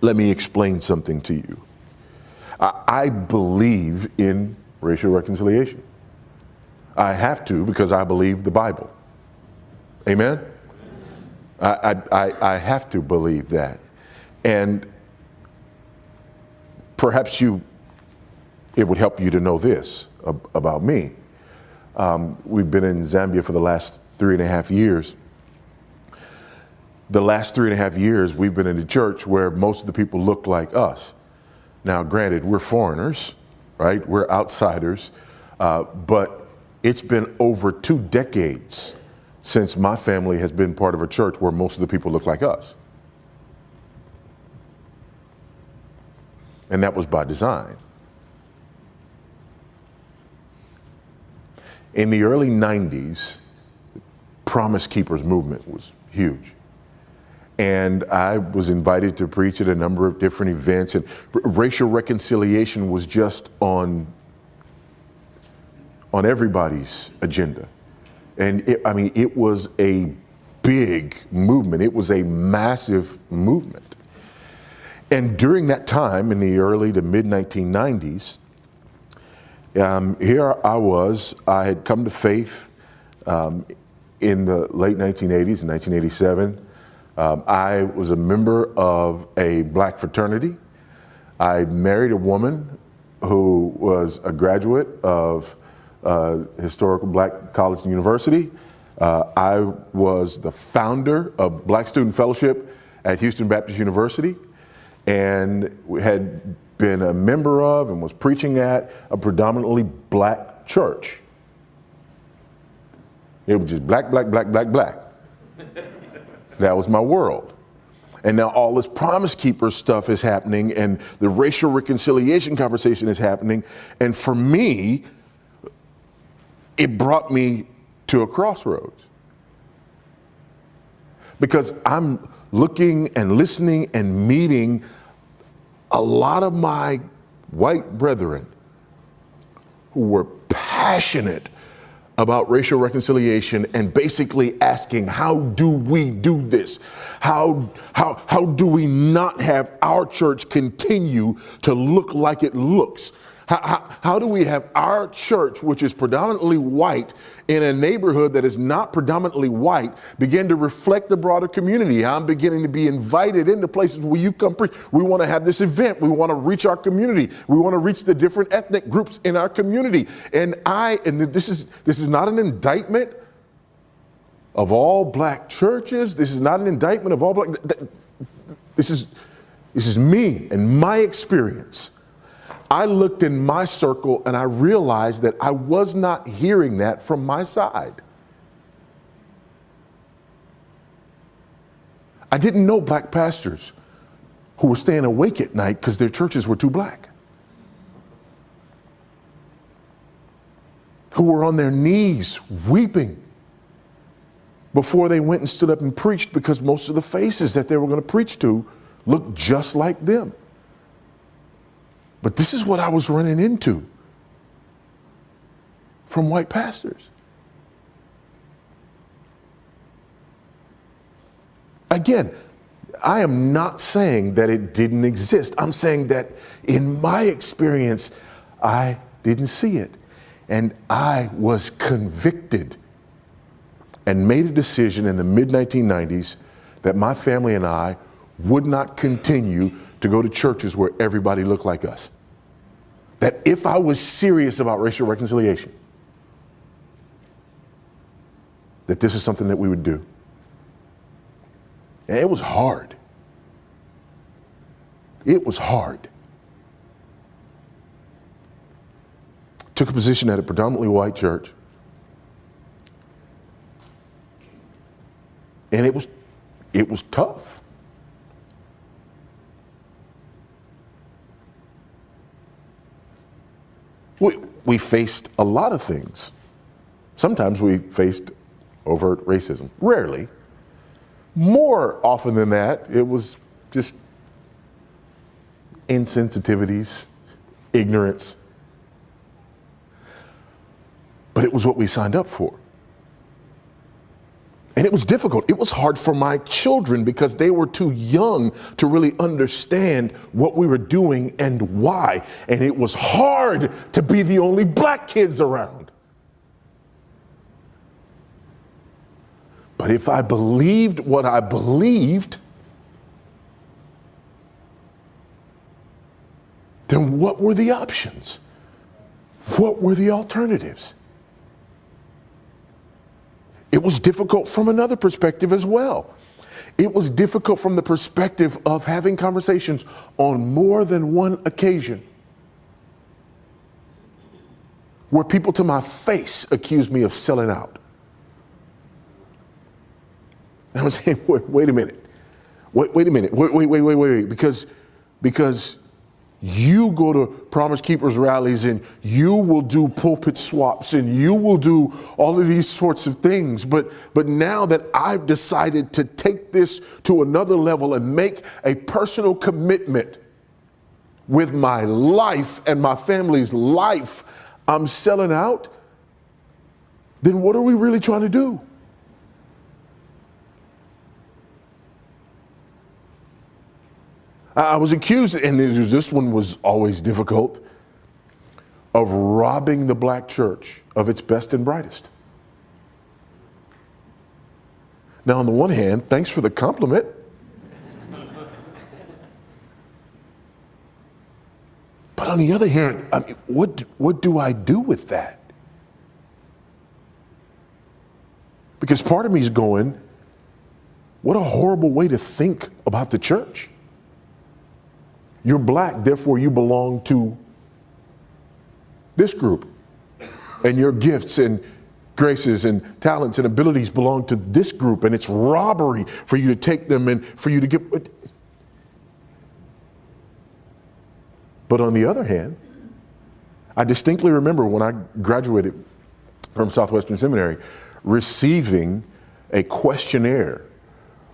Let me explain something to you. I believe in racial reconciliation. I have to because I believe the Bible. Amen? I have to believe that. And perhaps it would help you to know this about me. We've been in Zambia for the last 3.5 years. The last 3.5 years, we've been in a church where most of the people look like us. Now, granted, we're foreigners, right? We're outsiders, but it's been over 2 decades since my family has been part of a church where most of the people look like us. And that was by design. In the early 90s, the Promise Keepers movement was huge. And I was invited to preach at a number of different events, and racial reconciliation was just on everybody's agenda. And it was a big movement. It was a massive movement. And during that time, in the early to mid 1990s, here I had come to faith in the late 1980s, in 1987. I was a member of a black fraternity. I married a woman who was a graduate of Historical Black College and University. I was the founder of Black Student Fellowship at Houston Baptist University, and had been a member of and was preaching at a predominantly black church. It was just black, black, black, black, black. That was my world. And now all this Promise Keeper stuff is happening, and the racial reconciliation conversation is happening. And for me, it brought me to a crossroads. Because I'm looking and listening and meeting a lot of my white brethren who were passionate about racial reconciliation and basically asking, how do we do this? How do we not have our church continue to look like it looks? How do we have our church, which is predominantly white, in a neighborhood that is not predominantly white, begin to reflect the broader community? I'm beginning to be invited into places where you come preach. We want to have this event. We want to reach our community. We want to reach the different ethnic groups in our community. And this is not an indictment of all black churches. This is not an indictment of all black. This is me and my experience. I looked in my circle and I realized that I was not hearing that from my side. I didn't know black pastors who were staying awake at night because their churches were too black, who were on their knees weeping before they went and stood up and preached because most of the faces that they were going to preach to looked just like them. But this is what I was running into from white pastors. Again, I am not saying that it didn't exist. I'm saying that in my experience, I didn't see it. And I was convicted and made a decision in the mid-1990s that my family and I would not continue to go to churches where everybody looked like us. That if I was serious about racial reconciliation, that this is something that we would do. And it was hard. It was hard. Took a position at a predominantly white church. And it was tough. We faced a lot of things. Sometimes we faced overt racism. Rarely. More often than that, it was just insensitivities, ignorance. But it was what we signed up for. And it was difficult. It was hard for my children because they were too young to really understand what we were doing and why. And it was hard to be the only black kids around. But if I believed what I believed, then what were the options? What were the alternatives? It was difficult from another perspective as well. It was difficult from the perspective of having conversations on more than one occasion where people to my face accused me of selling out. And I was saying, wait a minute. Wait a minute. Wait. Because you go to Promise Keepers rallies and you will do pulpit swaps and you will do all of these sorts of things. But now that I've decided to take this to another level and make a personal commitment with my life and my family's life, I'm selling out. Then what are we really trying to do? I was accused, and this one was always difficult, of robbing the black church of its best and brightest. Now, on the one hand, thanks for the compliment. But on the other hand, I mean, what do I do with that? Because part of me is going, what a horrible way to think about the church. You're black, therefore you belong to this group. And your gifts and graces and talents and abilities belong to this group. And it's robbery for you to take them and for you to get. But on the other hand, I distinctly remember when I graduated from Southwestern Seminary, receiving a questionnaire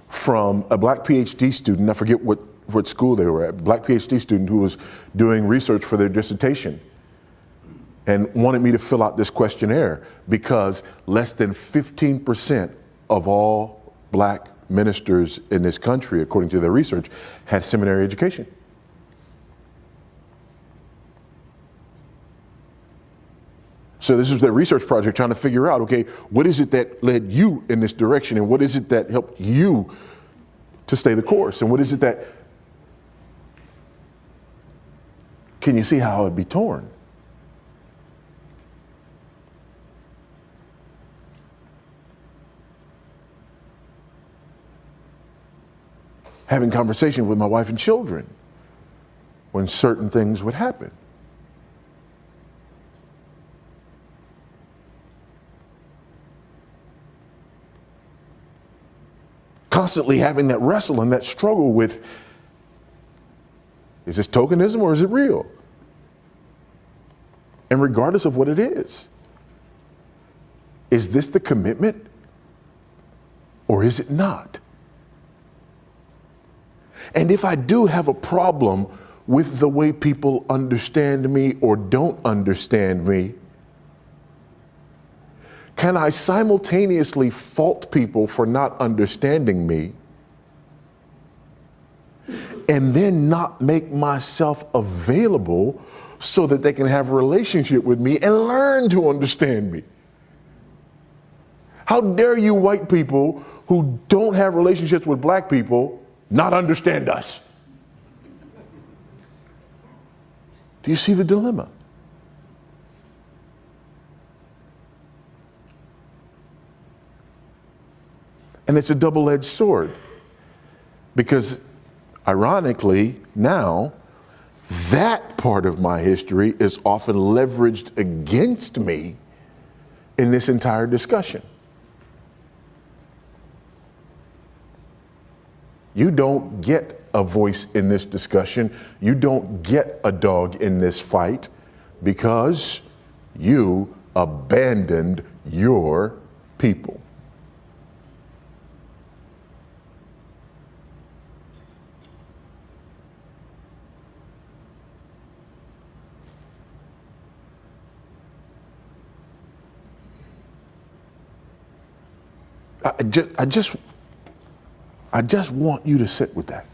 from a black PhD student. I forget what school they were at, black PhD student who was doing research for their dissertation and wanted me to fill out this questionnaire because less than 15% of all black ministers in this country, according to their research, had seminary education. So this was their research project trying to figure out, okay, what is it that led you in this direction and what is it that helped you to stay the course and what is it that. Can you see how it'd be torn? Having conversation with my wife and children when certain things would happen. Constantly having that wrestle and that struggle with, is this tokenism or is it real? And regardless of what it is this the commitment or is it not? And if I do have a problem with the way people understand me or don't understand me, can I simultaneously fault people for not understanding me and then not make myself available so that they can have a relationship with me and learn to understand me? How dare you white people who don't have relationships with black people not understand us? Do you see the dilemma? And it's a double-edged sword because ironically now that part of my history is often leveraged against me in this entire discussion. You don't get a voice in this discussion. You don't get a dog in this fight because you abandoned your people. I just want you to sit with that.